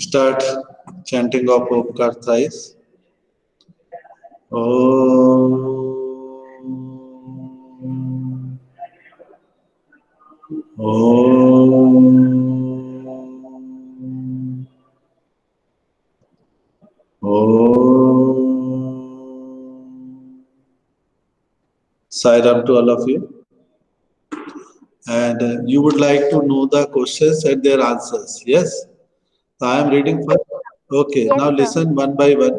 Start chanting of Omkar thrice. Om. Om. Om. Sai Ram to all of you. And you would like to know the questions and their answers. Yes? So I am reading first. Okay, Yes, now sir. listen one by one.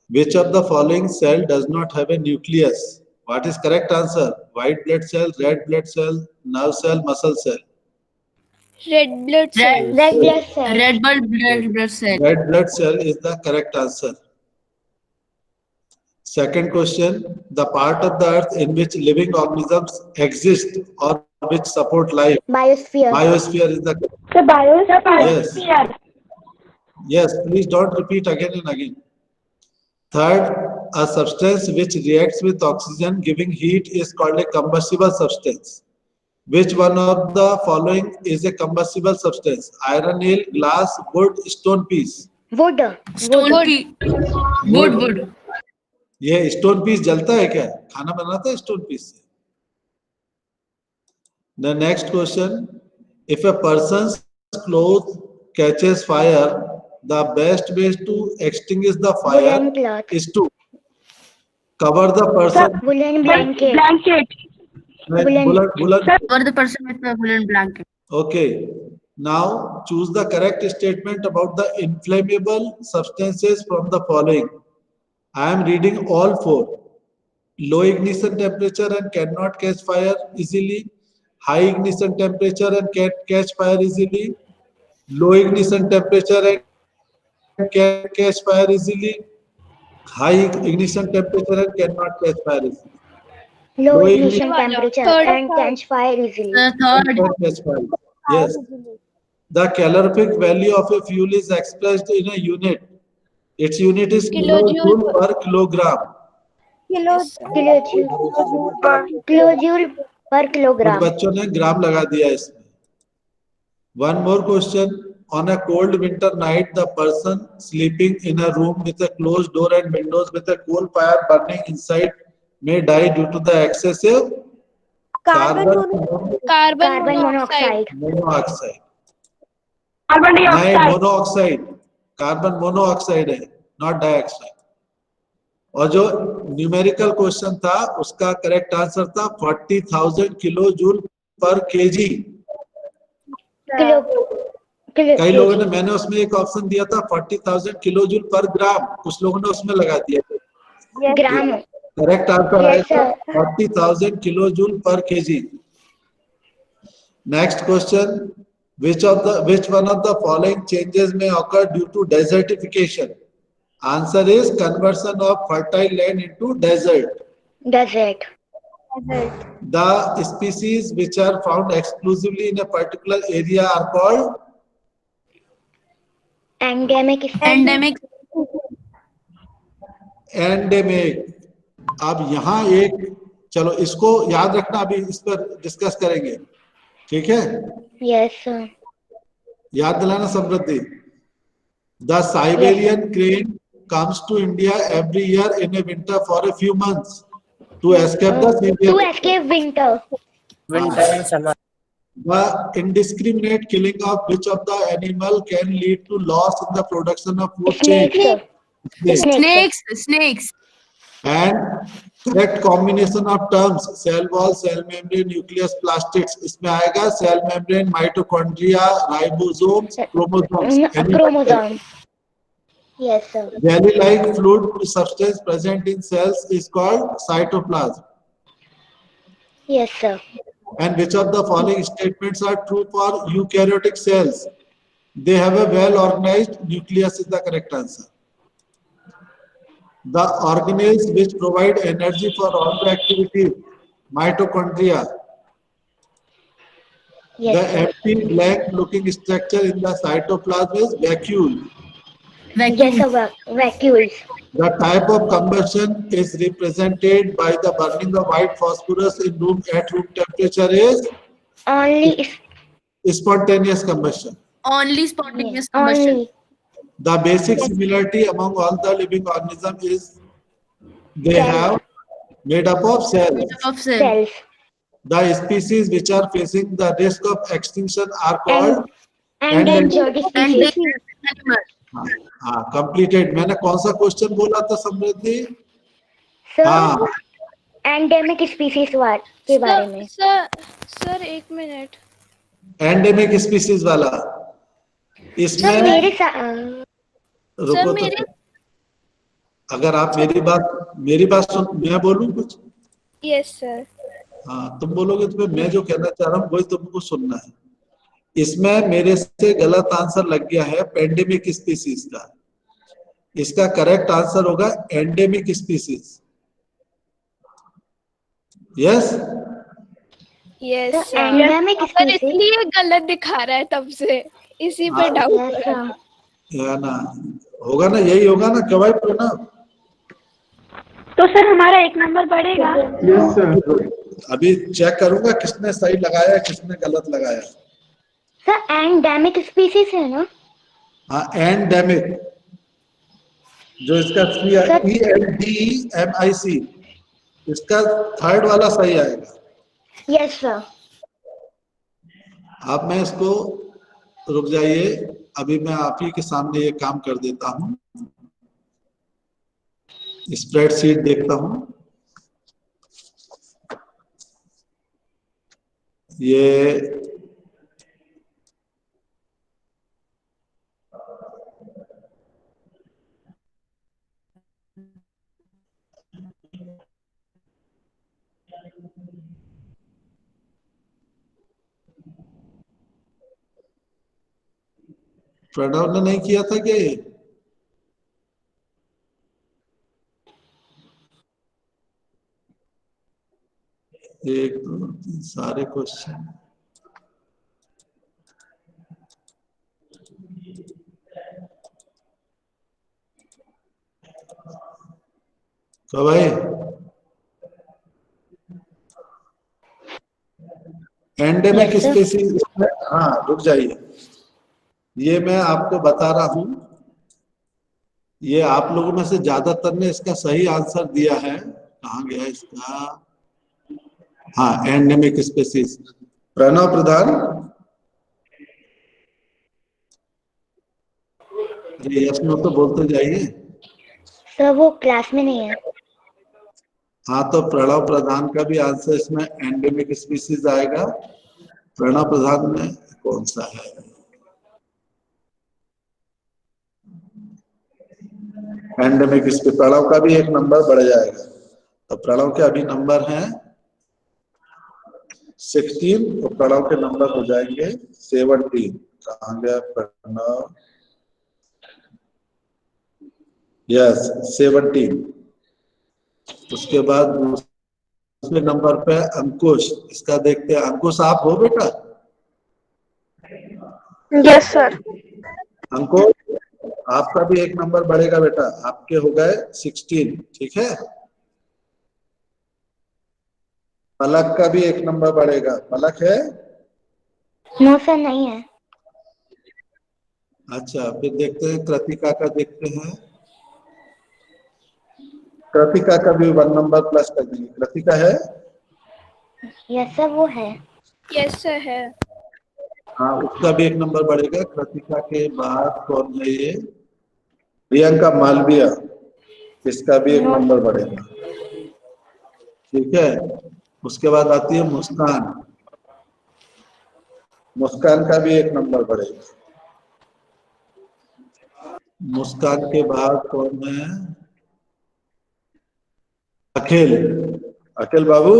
Which of the following cell does not have a nucleus? What is correct answer? White blood cell, red blood cell, nerve cell, muscle cell. Red blood cell. Red blood cell. Red blood cell. Red blood cell is the correct answer. Second question, the part of the earth in which living organisms exist or which support life. Biosphere. Biosphere is the The yes. Yes, please don't repeat again and again. Third, a substance which reacts with oxygen giving heat is called a combustible substance. Which one of the following is a combustible substance? Iron nail, glass, wood, stone piece. Wood. Wood. ये stone piece जलता है क्या? खाना बनाता है stone piece से? The next question, if a person's clothes catches fire, the best way to extinguish the fire Woolen cloth. is to cover the person. Woolen blanket. Woolen. Cover the person with a woolen blanket. Okay. Now choose the correct statement about the inflammable substances from the following. I am reading all four. Low ignition temperature and cannot catch fire easily. High ignition temperature and can catch fire easily. Low ignition temperature and can catch fire easily. High ignition temperature and cannot catch fire easily. Low ignition temperature and catch fire easily. The third. Can catch fire. Yes. The calorific value of a fuel is expressed in a unit. Its unit is kilojoule per kilogram. Kilojoule per कुछ kilogram. बच्चों ने ग्राम लगा दिया इसमें. One more question. On a cold winter night, the person sleeping in a room with a closed door and windows with a coal fire burning inside may die due to the excessive carbon monoxide. monoxide. नहीं, monoxide. Carbon monoxide है, not dioxide. और जो numerical question था उसका correct answer था 40,000 kilo joule पर KG. कई लोगों ने, मैंने उसमें एक ऑप्शन दिया था 40,000 किलो जूल पर ग्राम, कुछ लोगों ने उसमें लगा दिया. ग्राम. करेक्ट आंसर आएगा 40,000 किलो जूल पर KG. Next question, which one of the following changes may occur due to desertification? Answer is conversion of fertile land into desert. Desert. The species which are found exclusively in a particular area are called Endemic. endemic. अब यहाँ एक, चलो इसको याद रखना, अभी इस पर डिस्कस करेंगे, ठीक है? Yes, sir. याद दिलाना समृद्धि. The Siberian crane comes to India every year in a winter for a few months to escape the severe. To escape winter. The indiscriminate killing of which of the animal can lead to loss in the production of food chain? Snakes. And correct combination of terms cell wall, cell membrane, nucleus, plastids. इसमें आएगा cell membrane, mitochondria, ribosomes, chromosomes. Chromosome. Yes, sir. Jelly-like fluid substance present in cells is called cytoplasm. Yes, sir. And which of the following statements are true for eukaryotic cells? They have a well-organized nucleus is the correct answer. The organelles which provide energy for all the activities, mitochondria. Yes, The sir. empty blank-looking structure in the cytoplasm is vacuole. Yes, sir. Vacuoles. The type of combustion is represented by the burning of white phosphorus in room at room temperature is Only spontaneous combustion. Only spontaneous combustion. Only. The basic similarity among all the living organisms is they Cells. have made up of cells. Of cell. Cells. The species which are facing the risk of extinction are called Endangered And species. animal. हाँ completed. मैंने कौन सा question बोला था समृद्धि? Sir हाँ endemic species के बारे में. सर एक मिनट. एंडेमिक स्पीसीज वाला सर इसमें रुको तो मेरे- अगर आप मेरी बात सुन, मैं बोलूं कुछ? Yes sir. हाँ तुम बोलोगे तो मैं जो कहना चाह रहा हूँ वही तुमको सुनना है. इसमें मेरे से गलत आंसर लग गया है पेंडेमिक स्पीसीज का. इसका करेक्ट आंसर होगा endemic species. Yes yes sir. Endemic sir species. इसलिए गलत दिखा रहा है तब से, इसी पे हाँ, डाउट. है ना, होगा ना, यही होगा ना कवाई पे ना. तो सर हमारा 1 नंबर बढ़ेगा. Yes sir. अभी चेक करूंगा किसने सही लगाया किसने गलत लगाया. सर एंडेमिक स्पीसीज है ना. हाँ एंडेमिक, जो इसका ENDEMIC, इसका थर्ड वाला सही आएगा. Yes sir. अब मैं इसको रुक जाइए, अभी मैं आप ही के सामने ये काम कर देता हूँ. स्प्रेडशीट देखता हूँ. ये प्रणव ने नहीं किया था क्या ये? एक दो तीन सारे क्वेश्चन. तो भाई एंडेमिक स्पीसीज, हाँ रुक जाइए, ये मैं आपको बता रहा हूं. ये आप लोगों में से ज्यादातर ने इसका सही आंसर दिया है. कहाँ गया इसका? हाँ एंडेमिक स्पीसीज. प्रणव प्रधान, यस नो तो बोलते जाइए. सर वो क्लास में नहीं है. हाँ तो प्रणव प्रधान का भी आंसर इसमें एंडेमिक स्पीसीज आएगा. प्रणव प्रधान में कौन सा है? Endemic species. प्रणव का भी 1 नंबर बढ़ जाएगा. तो प्रणव के अभी नंबर हैं 16, तो प्रणव के नंबर हो जाएंगे 17. कहाँ गया प्रणव? यस 17. उसके बाद दूसरे नंबर पे अंकुश. इसका देखते हैं. अंकुश आप हो बेटा? Yes sir. अंकुश आपका भी 1 नंबर बढ़ेगा बेटा. आपके हो गए 16. ठीक है. पलक का भी 1 नंबर बढ़ेगा. पलक है? नो सर नहीं है. अच्छा फिर देखते हैं कृतिका का. देखते हैं कृतिका का भी 1 नंबर प्लस कर देंगे. कृतिका है? यस सर वो है. यस सर है. हाँ उसका भी 1 नंबर बढ़ेगा. कृतिका के बाद कौन है ये? प्रियंका मालविया. इसका भी 1 नंबर बढ़ेगा. ठीक है. उसके बाद आती है मुस्कान. मुस्कान का भी 1 नंबर बढ़ेगा. मुस्कान के बाद कौन है? अखिल. अखिल बाबू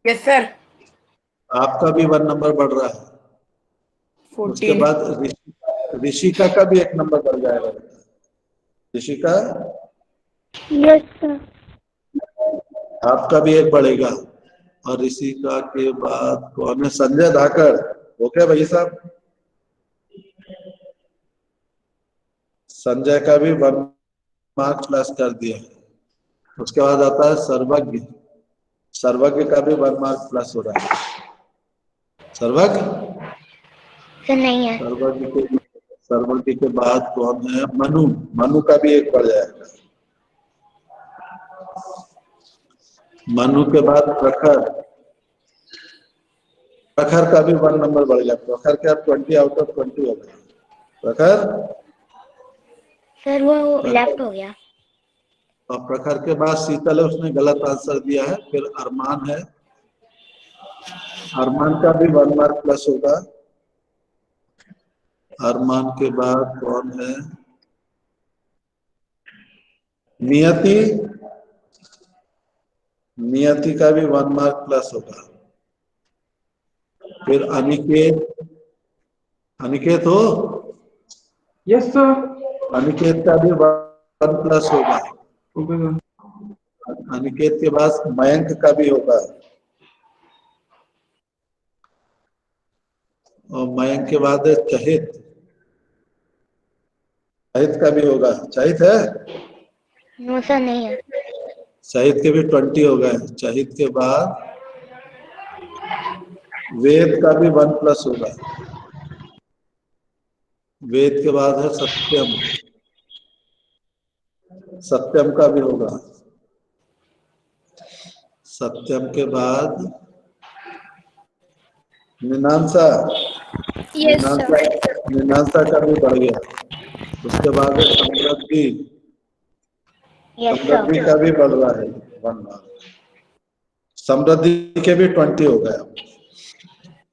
यस सर. आपका भी 1 नंबर बढ़ रहा है. 14. उसके बाद ऋषिका का भी 1 नंबर बढ़ जाएगा. Rishika yes sir. आपका भी 1 बढ़ेगा. और ऋषिका के बाद कौन है? संजय धाकर. ओके भाई साहब, संजय का भी 1 मार्क प्लस कर दिया है. उसके बाद आता है सर्वज्ञ. सर्वज्ञ का भी 1 मार्क प्लस हो रहा है. सर्वज्ञ सर नहीं है। सरवटी के बाद कौन है? मनु। मनु का भी एक पड़ जाएगा। मनु के बाद प्रखर। प्रखर का भी 1 नंबर बढ़ गया। प्रखर के अब 20 आउट ऑफ 20 हो गए। प्रखर सर वो लेफ्ट हो गया। और प्रखर के बाद शीतल है, उसने गलत आंसर दिया है। फिर अरमान है। अरमान का भी 1 मार्क प्लस होगा। अरमान के बाद कौन है? नियति। नियति का भी 1 मार्क प्लस होगा। फिर अनिकेत। अनिकेत हो? Yes sir. अनिकेत का भी 1 प्लस होगा। Okay sir. अनिकेत के बाद मयंक का भी होगा। और मयंक के बाद है चहित। चहित का भी होगा। चहित है? नो सर नहीं है। चहित के भी 20 हो गए। चहित के बाद वेद का भी 1 प्लस होगा। वेद के बाद है सत्यम। सत्यम का भी होगा। सत्यम के बाद मीनांसा। Yes sir. मीनांसा का भी बढ़ गया। उसके बाद है समृद्धि। यस समृद्धि सर। का भी बढ़ रहा है 1 मार्क। समृद्धि के भी 20 हो गया।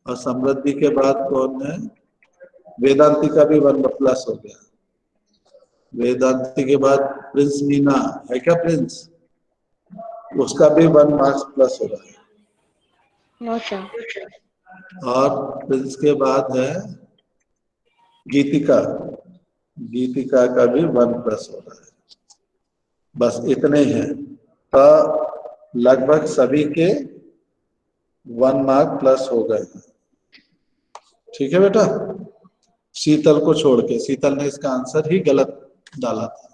और समृद्धि के बाद कौन है? वेदांती का भी 1 प्लस हो गया। वेदांती के बाद प्रिंस मीना है क्या? प्रिंस, उसका भी 1 मार्क्स प्लस हो रहा है। No sir. और प्रिंस के बाद है गीतिका। गीतिका का भी 1 प्लस हो रहा है। बस इतने ही हैं। तो लगभग सभी के 1 मार्क प्लस हो गए। ठीक है बेटा, शीतल को छोड़ के। शीतल ने इसका आंसर ही गलत डाला था।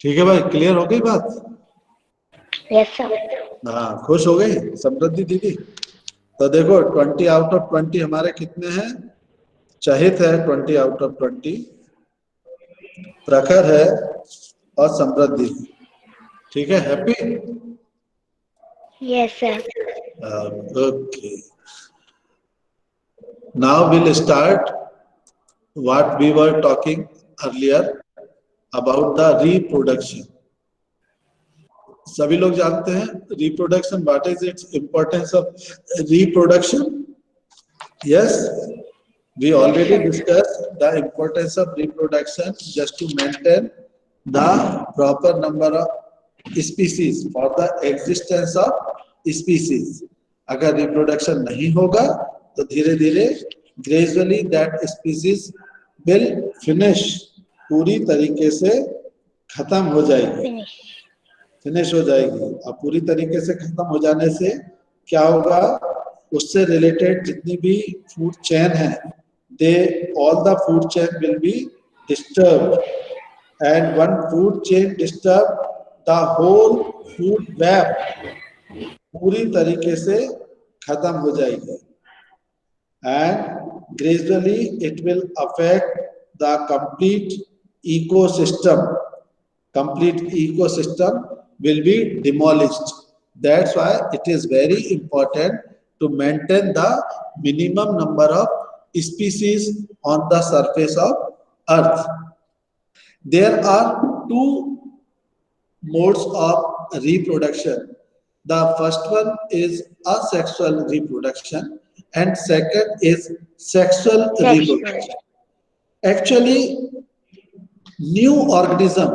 ठीक है भाई, क्लियर हो गई बात? Yes sir. हाँ, खुश हो गई समृद्धि दीदी? तो देखो 20 आउट ऑफ 20 हमारे कितने हैं? चहित है 20 आउट ऑफ 20, प्रखर है और समृद्धि। ठीक है, happy? Yes sir. Okay, now will start what we were talking earlier about the reproduction. सभी लोग जानते हैं reproduction, what is its importance of reproduction? Yes, we already discussed the importance of reproduction just to maintain the proper number of species for the existence of species. अगर reproduction नहीं होगा तो धीरे धीरे gradually that species will finish, पूरी तरीके से खत्म हो जाएगी, फिनिश हो जाएगी। अब पूरी तरीके से खत्म हो जाने से क्या होगा? उससे रिलेटेड जितनी भी फूड चेन है, they all the food chain will be disturb, and one food chain disturb the whole food web पूरी तरीके से खत्म हो जाएगी। And gradually it will affect the complete ecosystem. Complete ecosystem will be demolished. That's why it is very important to maintain the minimum number of species on the surface of Earth. There are 2 modes of reproduction. The first one is asexual reproduction and second is sexual reproduction. Actually, new organism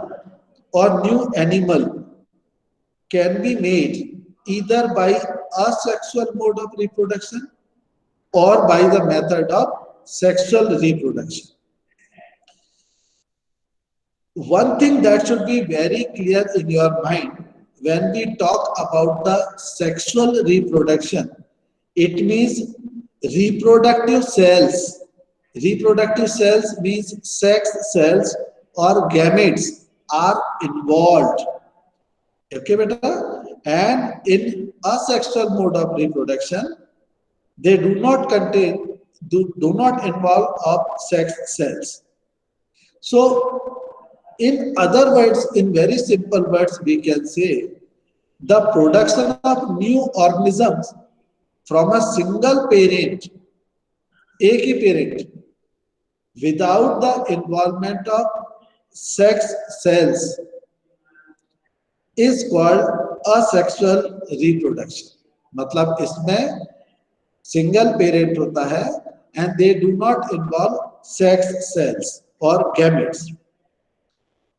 or new animal can be made either by asexual mode of reproduction or by the method of sexual reproduction. One thing that should be very clear in your mind when we talk about the sexual reproduction, it means reproductive cells. Reproductive cells means sex cells or gametes are involved. Okay, beta? And in asexual mode of reproduction, They do not contain, do not involve of sex cells. So, in other words, in very simple words, we can say the production of new organisms from a single parent, एक ही parent, without the involvement of sex cells is called asexual reproduction. मतलब इसमें single parent होता है and they do not involve sex cells or gametes.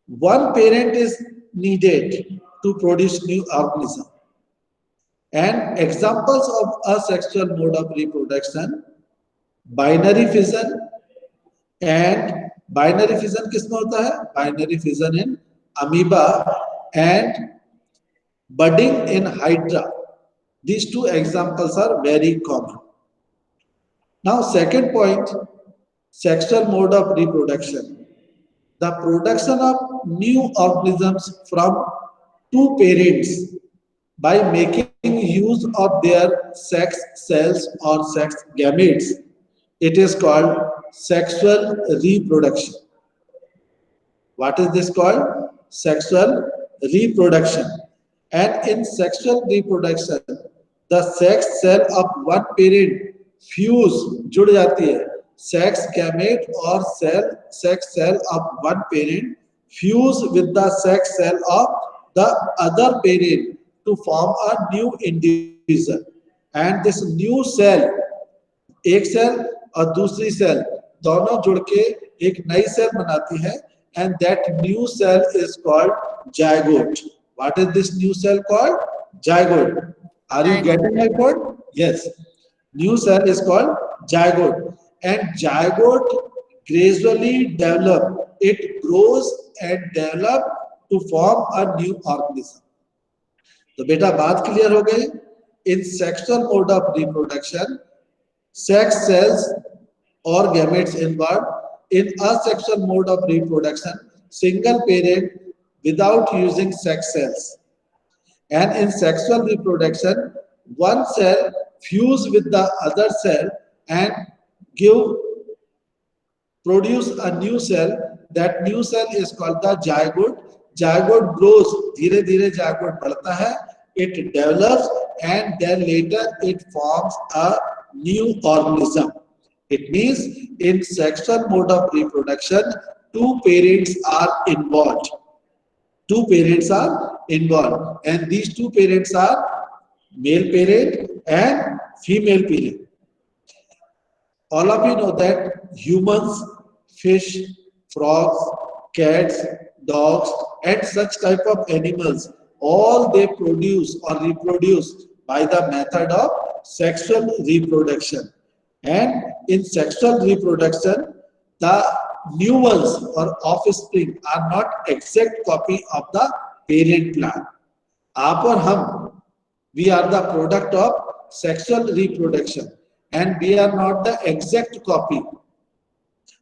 One parent is needed to produce new organism. And examples of asexual mode of reproduction, binary fission, and binary fission किसमें होता है? Binary fission in amoeba and budding in hydra. These two examples are very common. Now, second point, sexual mode of reproduction. The production of new organisms from two parents by making use of their sex cells or sex gametes. It is called sexual reproduction. What is this called? Sexual reproduction. And in sexual reproduction, the sex cell of one parent fuse, जुड़ जाती है. Sex gamete or sex cell of one parent fuse with the sex cell of the other parent to form a new individual. And this new cell, एक cell और दूसरी cell दोनों जुड़ के एक नई सेल बनाती है, and that new cell is called zygote. What is this new cell called? Zygote. Are you getting my point? Yes. New cell is called zygote, and zygote gradually develop. It grows and develop to form a new organism. तो बेटा बात clear हो गई. In sexual mode of reproduction, sex cells or gametes involved. In asexual mode of reproduction, single parent without using sex cells. And in sexual reproduction, one cell fuse with the other cell and produce a new cell. That new cell is called the zygote. Zygote grows, धीरे धीरे zygote बढ़ता है. It develops and then later it forms a new organism. It means in sexual mode of reproduction, two parents are involved. Two parents are involved, and these two parents are male parent and female parent. All of you know that humans, fish, frogs, cats, dogs, and such type of animals, all they produce or reproduce by the method of sexual reproduction. And in sexual reproduction, the new ones or offspring are not exact copy of the parent plant. आप और हम, we are the product of sexual reproduction, and we are not the exact copy.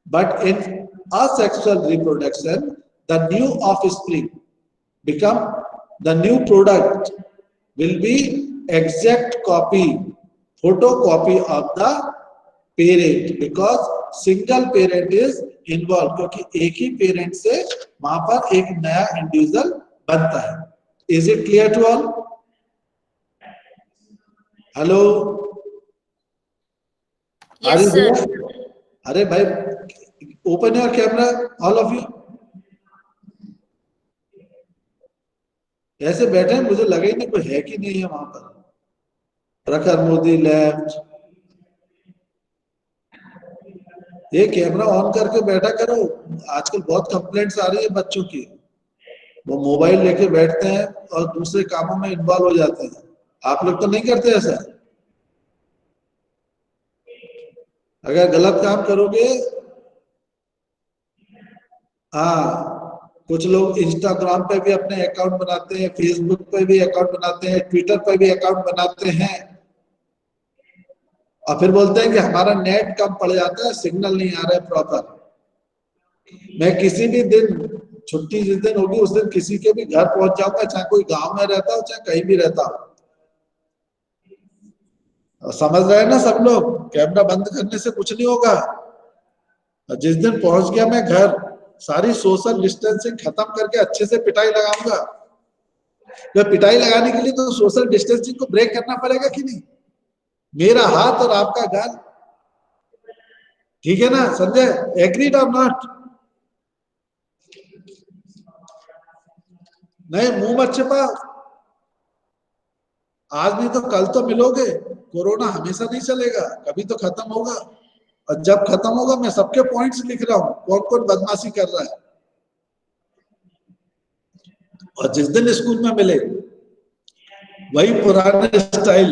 But in asexual reproduction, the new offspring become the new product will be exact copy, photocopy of the parent, because single parent is involved, क्योंकि एक ही parent से वहां पर एक नया individual बनता है. Is it clear to all? Hello? Yes, Are you sir. there? अरे भाई, open your camera, all of you. ऐसे बैठे हैं, मुझे लगा ही नहीं कोई है कि नहीं है वहां पर. प्रखर मोदी लेफ्ट. ये कैमरा ऑन करके बैठा करो. आजकल बहुत कंप्लेंट्स आ रही है बच्चों की. वो मोबाइल लेके बैठते हैं और दूसरे कामों में इन्वॉल्व हो जाते हैं. आप लोग तो नहीं करते ऐसा? अगर गलत काम करोगे, हाँ, कुछ लोग इंस्टाग्राम पे भी अपने अकाउंट बनाते हैं, फेसबुक पे भी अकाउंट बनाते हैं, ट्विटर पे भी अकाउंट बनाते हैं, और फिर बोलते हैं कि हमारा नेट कम पड़ जाता है, सिग्नल नहीं आ रहा है प्रॉपर. मैं किसी भी दिन, छुट्टी जिस दिन होगी उस दिन किसी के भी घर पहुंच जाऊंगा, चाहे कोई गांव में रहता हो चाहे कहीं भी रहता हो. समझ रहे हैं ना सब लोग? कैमरा बंद करने से कुछ नहीं होगा। जिस दिन पहुंच गया मैं घर, सारी सोशल डिस्टेंसिंग खत्म करके अच्छे से पिटाई लगाऊंगा। तो पिटाई लगाने के लिए तो सोशल डिस्टेंसिंग को ब्रेक करना पड़ेगा कि नहीं? मेरा हाथ और आपका गाल, ठीक है ना संजय? एग्रीड और नॉट? नहीं, मुंह मत छिपा। आज नहीं तो कल तो मिलोगे। कोरोना हमेशा नहीं चलेगा, कभी तो खत्म होगा। और जब खत्म होगा मैं सबके पॉइंट्स लिख रहा हूं, कौन कौन बदमाशी कर रहा है। और जिस दिन स्कूल में मिले वही पुराने स्टाइल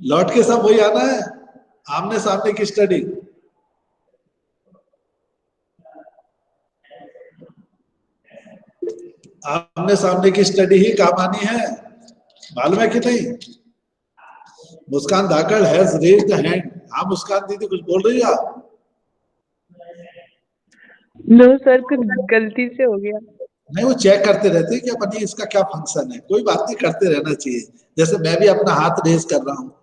लौट के सब वही आना है, आमने सामने की स्टडी। आमने सामने की स्टडी ही काम आनी है, मालूम है कि नहीं? मुस्कान धाकड़ हैज रेज्ड द हैंड। हाँ मुस्कान दीदी कुछ बोल रही है आप? नो सर, कुछ गलती से हो गया। नहीं, वो चेक करते रहते हैं कि अपन ये इसका क्या फंक्शन है। कोई बात नहीं, करते रहना चाहिए। जैसे मैं भी अपना हाथ रेज कर रहा हूँ,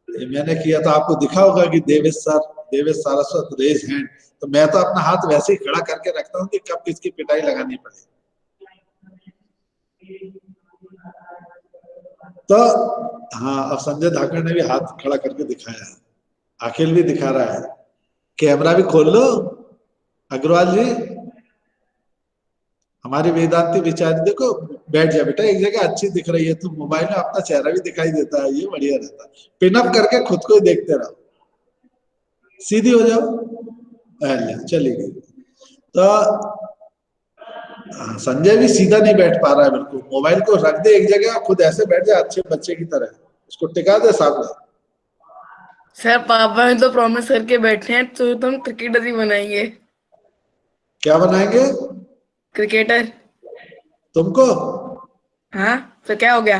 मैंने किया तो आपको दिखा होगा कि देवेश सारस्वत रेज हैंड। तो मैं तो अपना हाथ वैसे ही खड़ा करके रखता हूँ कि कब किसकी पिटाई लगानी पड़े। तो हाँ, अब संजय धाकड़ ने भी हाथ खड़ा करके दिखाया है, अखिल भी दिखा रहा है। कैमरा भी खोल लो अग्रवाल जी। हमारी वेदांती बेचारी देखो, बैठ जा बेटा एक जगह, अच्छी दिख रही है। तो मोबाइल में अपना चेहरा भी दिखाई देता है, ये बढ़िया रहता है। पिनअप करके खुद को ही देखते रहो, सीधी हो जाओ। चली गई। तो संजय भी सीधा नहीं बैठ पा रहा है बिल्कुल। मोबाइल को रख दे एक जगह, खुद ऐसे बैठ जाए अच्छे बच्चे की तरह, उसको टिका दे सामने। सर पापा ने तो प्रॉमिस करके बैठे हैं तो तुम क्रिकेटर ही बनाएंगे। क्या बनाएंगे? क्रिकेटर। तुमको? हाँ तो क्या हो गया?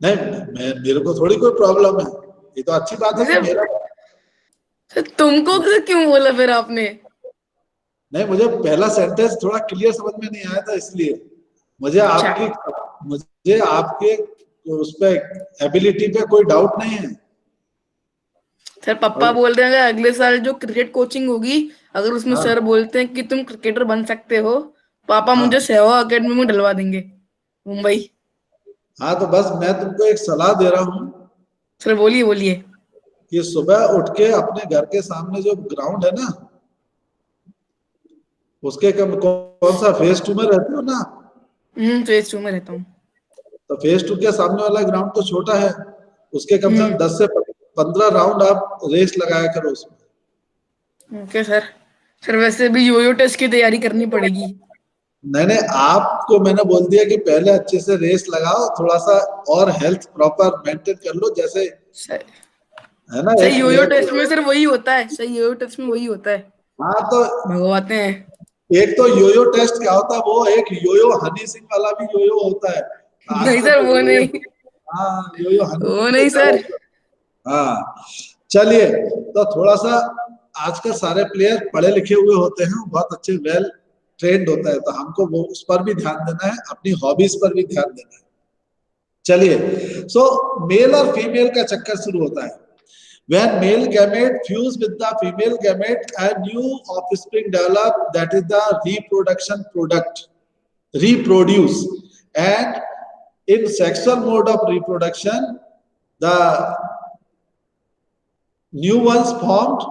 नहीं, मेरे को थोड़ी कोई प्रॉब्लम है, ये तो अच्छी बात है कि मेरा। सर तुमको क्यों बोला फिर आपने? नहीं, मुझे पहला सेंटेंस थोड़ा क्लियर समझ में नहीं आया था, इसलिए मुझे आपके उस पे एबिलिटी पे कोई डाउट नहीं है। सर पापा बोल रहे हैं अगले साल जो क्रिकेट कोचिंग होगी, अगर उसमें हाँ। सर बोलते हैं कि तुम क्रिकेटर बन सकते हो, पापा हाँ। मुझे सहवाग अकेडमी में डलवा देंगे, मुंबई। हाँ, तो बस मैं तुमको एक सलाह दे रहा हूँ सर बोलिए बोलिए। कि सुबह उठ के अपने घर के सामने जो ग्राउंड है ना, उसके कौन सा फेज 2 में रहते हो ना? फेज 2 में रहता हूँ। तो फेज 2 के सामने वाला ग्राउंड तो छोटा है, उसके कम से कम 10 से 15 राउंड आप रेस लगाया करो उसमें। Okay sir. सर वैसे भी योयो टेस्ट की तैयारी करनी पड़ेगी। नहीं, आपको मैंने बोल दिया कि पहले अच्छे से रेस लगाओ, थोड़ा सा और हेल्थ प्रॉपर मेंटेन कर लो, जैसे है ना। सही योयो टेस्ट में सर वही होता है, सही योयो टेस्ट में वही होता है। हाँ, तो भगवाते हैं। एक तो योयो टेस्ट क्या होता है, वो एक योयो हनी सिंह वाला भी योयो होता है। नहीं सर वो नहीं। हाँ, योयो हनी वो नहीं सर। हाँ, चलिए। तो थोड़ा सा आज का सारे प्लेयर पढ़े लिखे हुए होते हैं, बहुत अच्छे वेल ट्रेंड होता है, तो हमको वो उस पर भी ध्यान देना है, अपनी हॉबीज पर भी ध्यान देना है। चलिए, सो मेल और फीमेल का चक्कर शुरू होता है। When male gamete fuse with the female gamete, a new offspring develop, that is the reproduction product, reproduce. And in sexual mode of reproduction, the new ones formed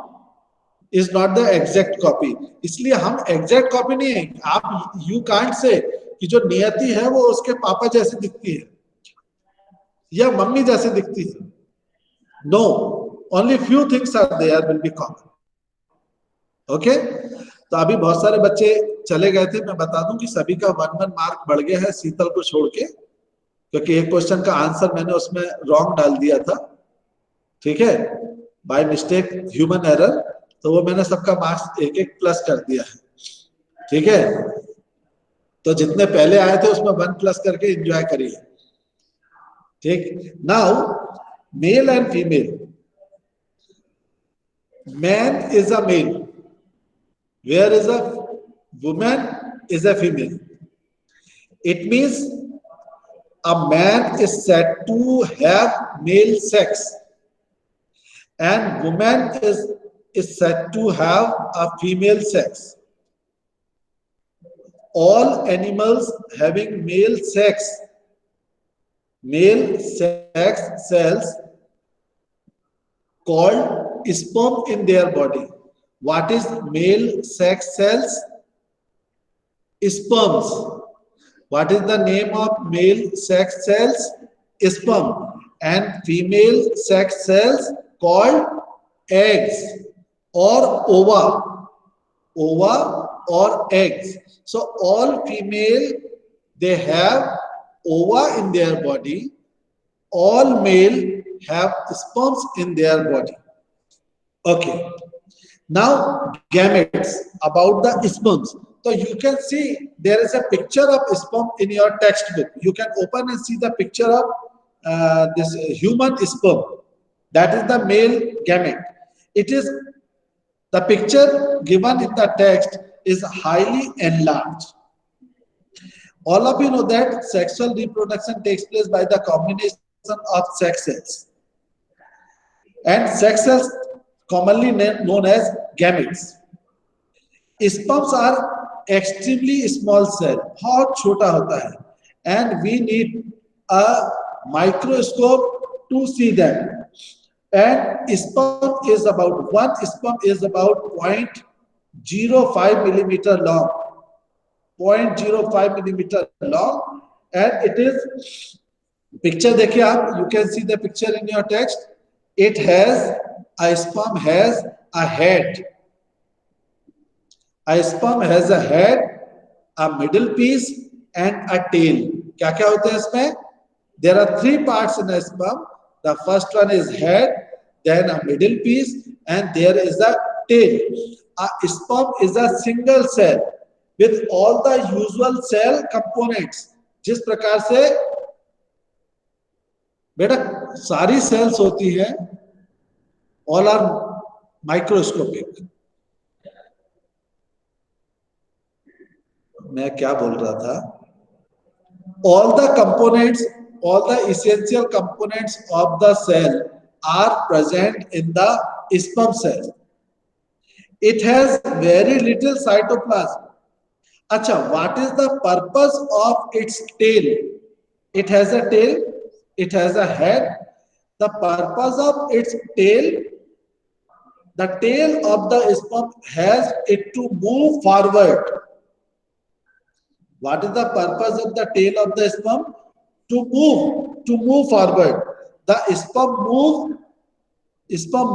is not the exact copy. इसलिए हम exact copy नहीं है। आप you can't say कि जो नियति है वो उसके पापा जैसी दिखती है या मम्मी जैसी दिखती है। No, only few things are there will be common. Okay? तो अभी बहुत सारे बच्चे चले गए थे, मैं बता दूं कि सभी का 1-1 मार्क बढ़ गया है, शीतल को छोड़ के, क्योंकि एक क्वेश्चन का आंसर मैंने उसमें रॉन्ग डाल दिया था। ठीक है, बाय मिस्टेक, ह्यूमन एरर, तो वो मैंने सबका मार्क्स 1-1 प्लस कर दिया है। ठीक है, तो जितने पहले आए थे उसमें 1 प्लस करके एंजॉय करिए। ठीक, now male and female. Man is a male, whereas a woman is a female. It means a man is said to have male sex and woman is said to have a female sex. All animals having male sex cells called sperm in their body. What is male sex cells? Sperms. What is the name of male sex cells? Sperm. And female sex cells called eggs or ova. Ova or eggs. So all female, they have ova in their body. All male have sperms in their body. Okay. Now gametes, about the sperms. So you can see there is a picture of sperm in your textbook. You can open and see the picture of this human sperm. That is the male gamete. It is the picture given in the text is highly enlarged. All of you know that sexual reproduction takes place by the combination of sex cells. And sex cells commonly known as gametes. Sperms are extremely small cell, बहुत छोटा होता है, and we need a microscope to see them. And one sperm is about 0.05 millimeter long, 0.05 millimeter long, and it is, picture देखिए आप, you can see the picture in your text. It has, a sperm has a head. A sperm has a head, a middle piece, and a tail. क्या क्या होते हैं इसमें? There are three parts in a sperm. The first one is head, then a middle piece, and there is a tail. A sperm is a single cell with all the usual cell components. जिस प्रकार से बेटा सारी cells होती हैं, all are microscopic. मैं क्या बोल रहा था? All the components, all the essential components of the cell are present in the sperm cell. It has very little cytoplasm. Acha, what is the purpose of its tail? It has a tail, it has a head. The purpose of its tail, the tail of the sperm has it to move forward. What is the purpose of the tail of the sperm? To move forward. The sperm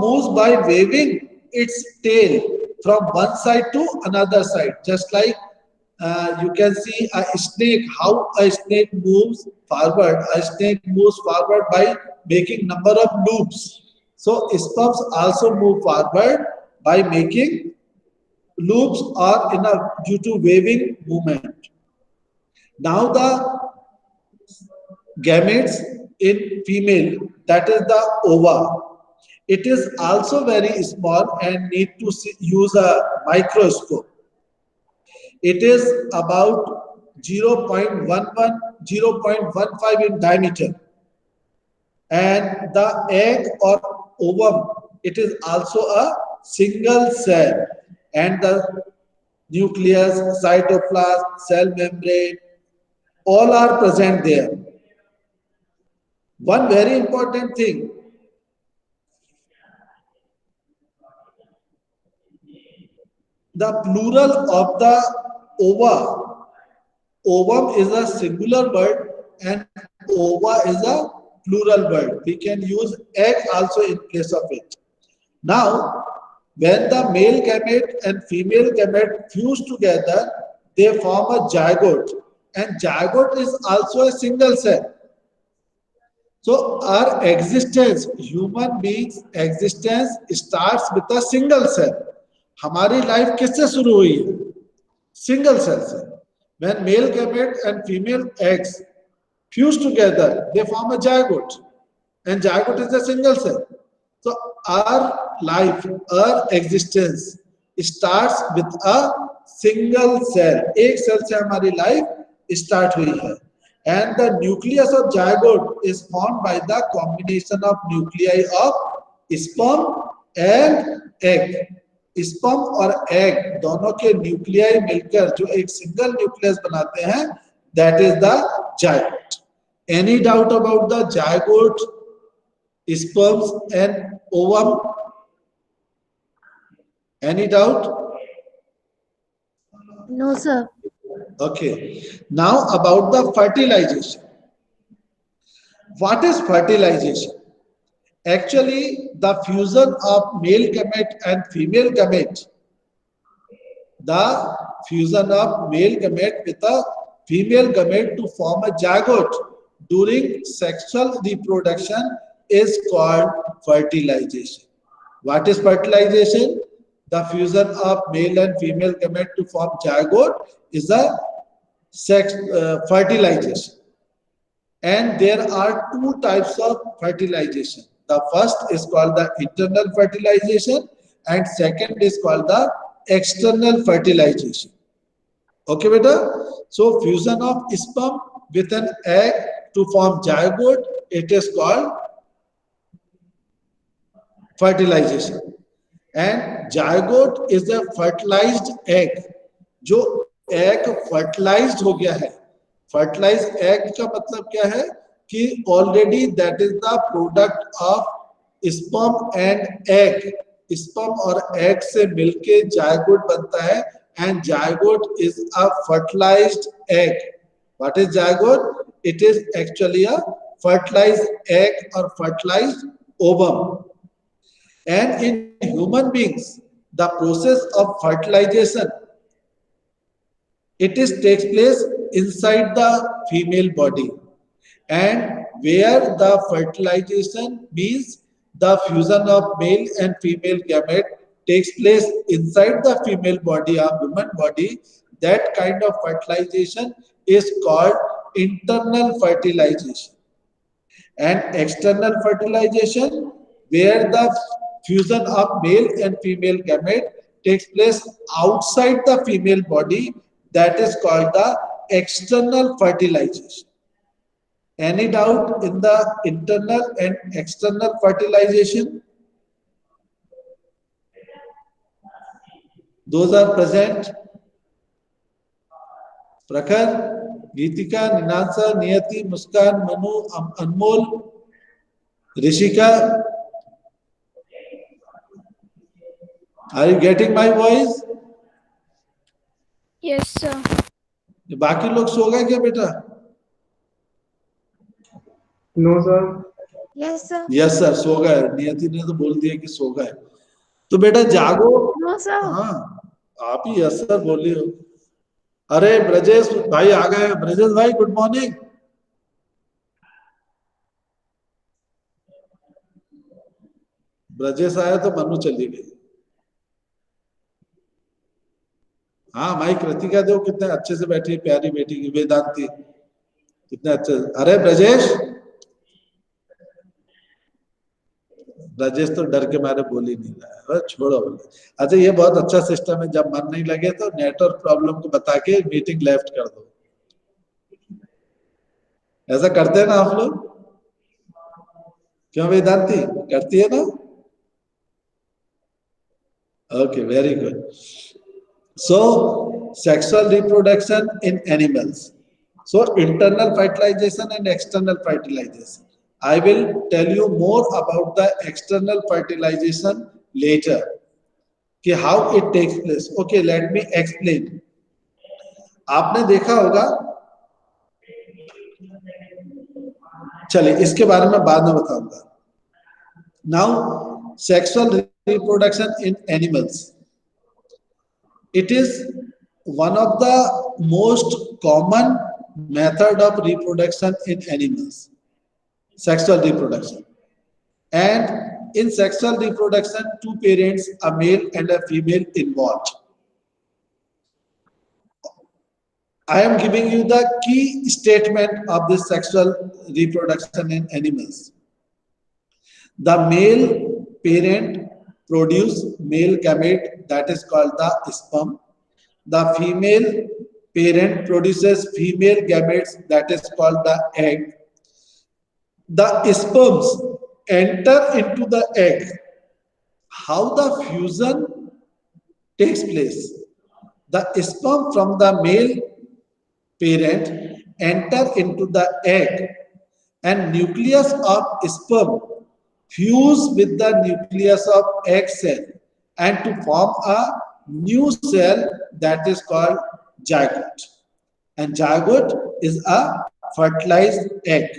moves by waving its tail from one side to another side. Just like you can see a snake, how a snake moves forward. A snake moves forward by making number of loops. So sperms also move forward by making loops or due to waving movement. Now the gametes in female, that is the ova. It is also very small and need to use a microscope. It is about 0.11, 0.15 in diameter. And the egg or ovum, it is also a single cell. And the nucleus, cytoplasm, cell membrane, all are present there. One very important thing, the plural of the ova, ovum is a singular word and ova is a plural word. We can use egg also in place of it. Now, when the male gamete and female gamete fuse together, they form a zygote. And zygote is also a single cell. So our existence, human beings' existence starts with a single cell. हमारी life किससे शुरू हुई है? Single cell से. When male gamete and female eggs fuse together, they form a zygote. And zygote is a single cell. So our life, our existence starts with a single cell. एक cell से हमारी life start हुई है. And the nucleus of zygote is formed by the combination of nuclei of sperm and egg, sperm और egg दोनों के nuclei मिलकर जो एक सिंगल न्यूक्लियस बनाते हैं, that is the zygote. Any doubt about the zygote, sperms and ovum? Any doubt? No, sir. Okay. Now about the fertilization. What is fertilization? Actually, the fusion of male gamete and female gamete. The fusion of male gamete with a female gamete to form a zygote during sexual reproduction is called fertilization. What is fertilization? The fusion of male and female gamete to form zygote is a fertilization. And there are two types of fertilization. The first is called the internal fertilization and second is called the external fertilization. Okay, beta? So fusion of sperm with an egg to form zygote, it is called fertilization. And zygote is a fertilized egg. जो egg fertilized हो गया है. Fertilized egg का मतलब क्या है कि already that is the product of sperm and egg. Sperm और egg से मिलके zygote बनता है and zygote is a fertilized egg. What is zygote? It is actually a fertilized egg or fertilized ovum. And in human beings, the process of fertilization, it takes place inside the female body, and where the fertilization means the fusion of male and female gamete takes place inside the female body or woman body, that kind of fertilization is called internal fertilization. And external fertilization, where the fusion of male and female gamete takes place outside the female body, that is called the external fertilization. Any doubt in the internal and external fertilization? Those are present. Prakhar, Geetika, Ninansa, Niyati, Muskan, Manu, Anmol, Rishika. Are you getting my voice? Yes, sir. बाकी लोग सो गए क्या बेटा? No, sir. Yes, sir. Yes sir, सो गए. नियति ने तो बोल दिया कि सो गए. तो बेटा जागो. No, sir. हाँ, आप ही यस सर बोलिए. अरे ब्रजेश भाई आ गए. ब्रजेश भाई गुड मॉर्निंग. ब्रजेश आया तो मनु चली गई. हाँ माई कृतिका दो, कितने अच्छे से बैठी, प्यारी बेटी की वेदांती, कितने अच्छे. अरे ब्रजेश, ब्रजेश तो डर के मारे बोल ही नहीं रहा है. छोड़ो. अच्छा ये बहुत अच्छा सिस्टम है, जब मन नहीं लगे तो नेटवर्क प्रॉब्लम को बता के मीटिंग लेफ्ट कर दो. ऐसा करते हैं ना आप लोग? क्यों वेदांती करती है ना? Okay, very good. So, sexual reproduction in animals. So, internal fertilization and external fertilization. I will tell you more about the external fertilization later. कि how it takes place. Okay, let me explain. आपने देखा होगा, चलिए इसके बारे में बाद में बताऊंगा. Now, sexual reproduction in animals. It is one of the most common method of reproduction in animals, sexual reproduction. And in sexual reproduction, two parents, a male and a female, involved. I am giving you the key statement of this sexual reproduction in animals. The male parent produce male gamete, that is called the sperm. The female parent produces female gametes, that is called the egg. The sperms enter into the egg how the fusion takes place. The sperm from the male parent enter into the egg, and nucleus of sperm fuse with the nucleus of egg cell and to form a new cell that is called zygote. And zygote is a fertilized egg.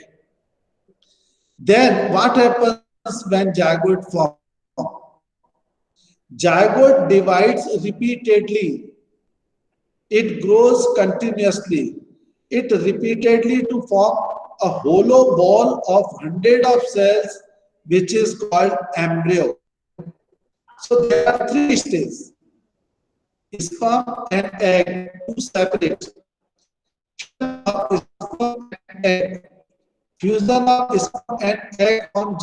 Then what happens when zygote forms? Zygote divides repeatedly. It grows continuously. It repeatedly to form a hollow ball of 100 of cells, which is called embryo. So there are three stages: sperm and egg, two separate. Sperm and egg. Fusion of sperm and egg from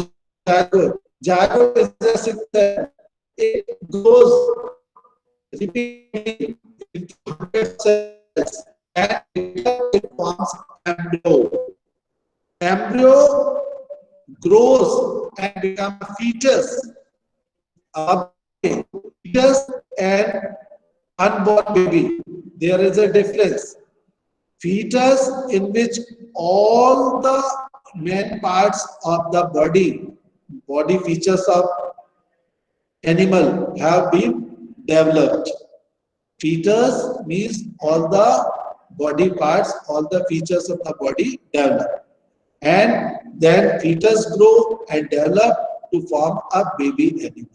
zygote. Zygote is a cell. It grows repeatedly into 100 cells and it forms embryo. Embryo grows and becomes a fetus. A fetus and unborn baby. There is a difference. Fetus in which all the main parts of the body features of animal have been developed. Fetus means all the body parts, all the features of the body develop. And then fetus grow and develop to form a baby animal.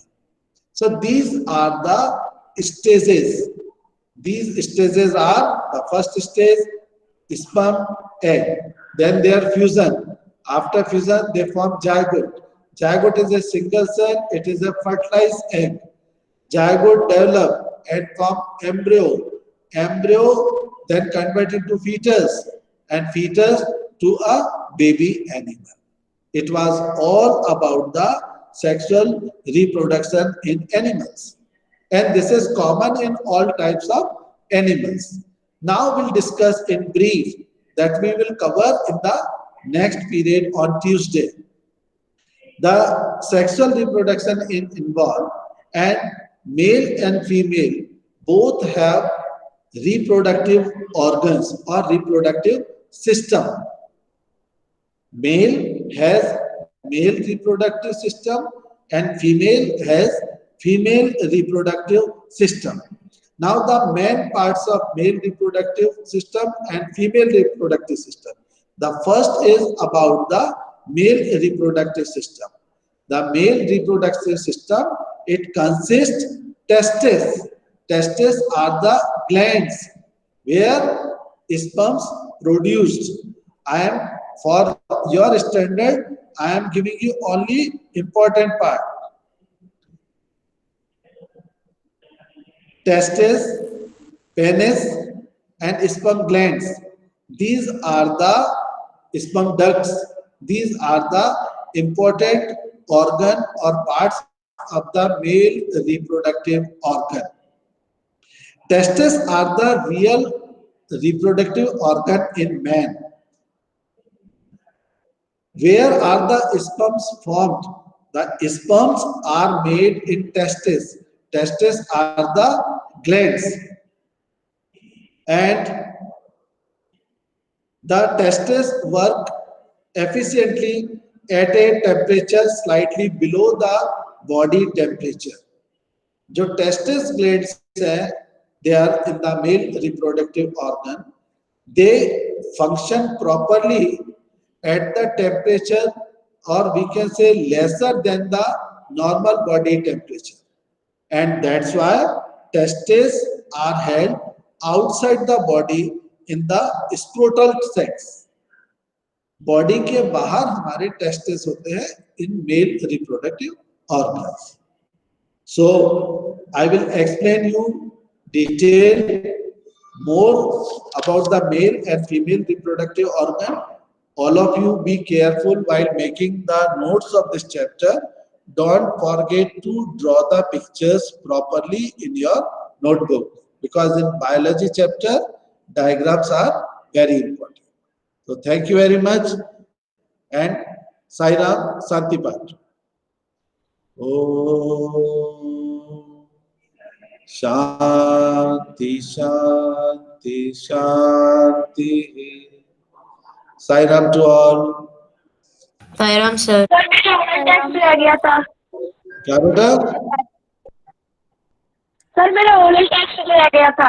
So these are the stages. These stages are the first stage, sperm, egg. Then their fusion. After fusion, they form zygote. Zygote is a single cell. It is a fertilized egg. Zygote develop and form embryo. Embryo then convert into fetus, and fetus to a baby animal. It was all about the sexual reproduction in animals. And this is common in all types of animals. Now we'll discuss in brief that we will cover in the next period on Tuesday. The sexual reproduction involved, and male and female both have reproductive organs or reproductive system. Male has male reproductive system and female has female reproductive system. Now the main parts of male reproductive system and female reproductive system. The first is about the male reproductive system. The male reproductive system, it consists testes. Testes are the glands where sperms produced. For your standard, I am giving you only important part. Testes, penis, and sperm glands. These are the sperm ducts. These are the important organ or parts of the male reproductive organ. Testes are the real reproductive organ in man. Where are the sperms formed? The sperms are made in testes. Testes are the glands. And the testes work efficiently at a temperature slightly below the body temperature. जो testes glands हैं, they are in the male reproductive organ. They function properly at the temperature, or we can say lesser than the normal body temperature. And that's why testes are held outside the body in the scrotal sex. Body के बाहर हमारे testes होते हैं in male reproductive organs. So I will explain you detail more about the male and female reproductive organ. All of you be careful while making the notes of this chapter. Don't forget to draw the pictures properly in your notebook, because in biology chapter, diagrams are very important. So thank you very much, and Sai Ram, Santi Pat. ओम शांति शांति शांति। Sai Ram to all. Sairam sir. Sir मेरा oral test रह गया था। क्या बेटा? सर मेरा ओरल टेस्ट रह गया था।